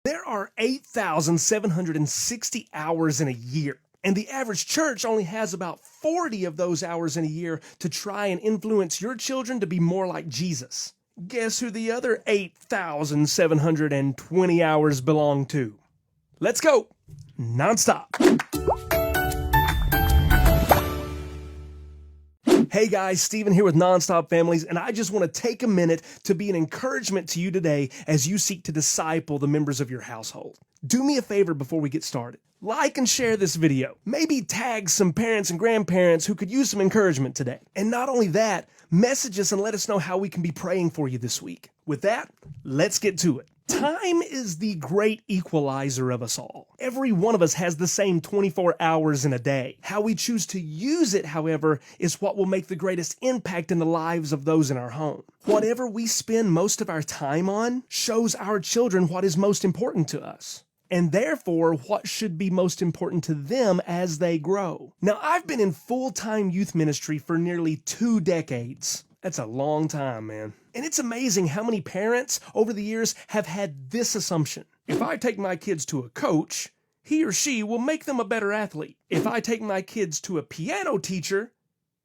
There are 8,760 hours in a year, and the average church only has about 40 of those hours in a year to try and influence your children to be more like Jesus. Guess who the other 8,720 hours belong to? Let's go! Nonstop! Hey guys, Steven here with NonStop Families, and I just want to take a minute to be an encouragement to you today as you seek to disciple the members of your household. Do me a favor before we get started. Like and share this video. Maybe tag some parents and grandparents who could use some encouragement today. And not only that, message us and let us know how we can be praying for you this week. With that, let's get to it. Time is the great equalizer of us all. Every one of us has the same 24 hours in a day. How we choose to use it, however, is what will make the greatest impact in the lives of those in our home. Whatever we spend most of our time on shows our children what is most important to us, and therefore what should be most important to them as they grow. Now, I've been in full-time youth ministry for nearly 2 decades. That's a long time, man. And it's amazing how many parents over the years have had this assumption. If I take my kids to a coach, he or she will make them a better athlete. If I take my kids to a piano teacher,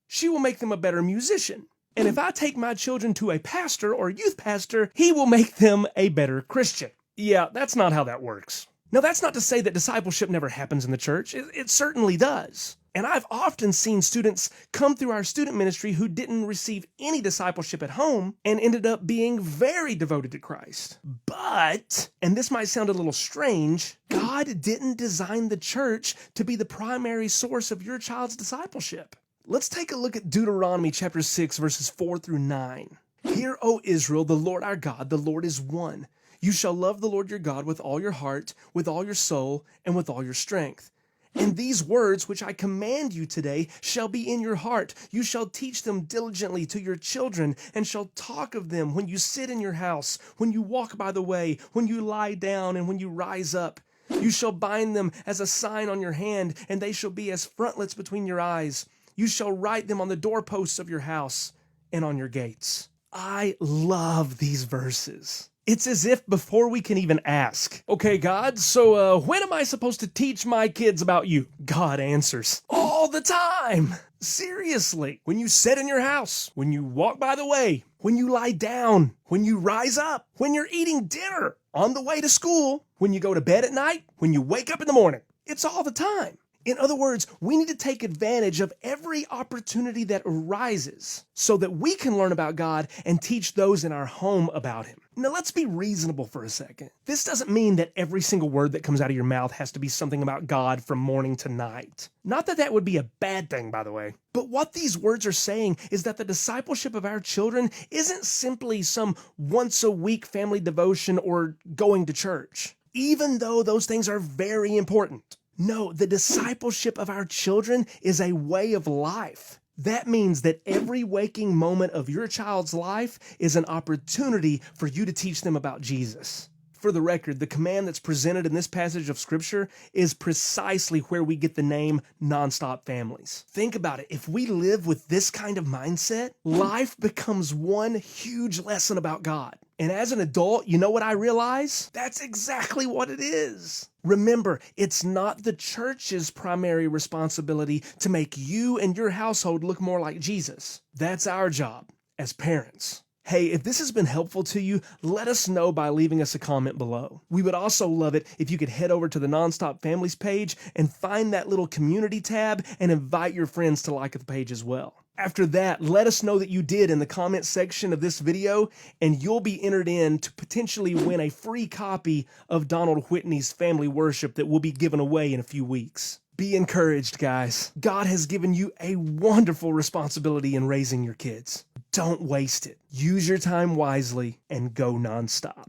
she will make them a better musician. And if I take my children to a pastor or youth pastor, he will make them a better Christian. Yeah, that's not how that works. Now, that's not to say that discipleship never happens in the church. It certainly does. And I've often seen students come through our student ministry who didn't receive any discipleship at home and ended up being very devoted to Christ. But, and this might sound a little strange, God didn't design the church to be the primary source of your child's discipleship. Let's take a look at Deuteronomy chapter 6, verses 4 through 9. Hear, O Israel, the Lord our God, the Lord is one. You shall love the Lord your God with all your heart, with all your soul, and with all your strength. And these words which I command you today shall be in your heart. You shall teach them diligently to your children, and shall talk of them when you sit in your house, when you walk by the way, when you lie down, and when you rise up. You shall bind them as a sign on your hand, and they shall be as frontlets between your eyes. You shall write them on the doorposts of your house and on your gates. I love these verses. It's as if before we can even ask, okay, God, so when am I supposed to teach my kids about you? God answers, all the time. Seriously, when you sit in your house, when you walk by the way, when you lie down, when you rise up, when you're eating dinner, on the way to school, when you go to bed at night, when you wake up in the morning. It's all the time. In other words, we need to take advantage of every opportunity that arises so that we can learn about God and teach those in our home about Him. Now, let's be reasonable for a second. This doesn't mean that every single word that comes out of your mouth has to be something about God from morning to night. Not that that would be a bad thing, by the way. But what these words are saying is that the discipleship of our children isn't simply some once-a-week family devotion or going to church, even though those things are very important. No, the discipleship of our children is a way of life. That means that every waking moment of your child's life is an opportunity for you to teach them about Jesus. For the record, the command that's presented in this passage of Scripture is precisely where we get the name NonStop Families. Think about it. If we live with this kind of mindset, life becomes one huge lesson about God. And as an adult, you know what I realize? That's exactly what it is. Remember, it's not the church's primary responsibility to make you and your household look more like Jesus. That's our job as parents. Hey, if this has been helpful to you, let us know by leaving us a comment below. We would also love it if you could head over to the NonStop Families page and find that little community tab and invite your friends to like the page as well. After that, let us know that you did in the comment section of this video, and you'll be entered in to potentially win a free copy of Donald Whitney's Family Worship that will be given away in a few weeks. Be encouraged, guys. God has given you a wonderful responsibility in raising your kids. Don't waste it. Use your time wisely and go nonstop.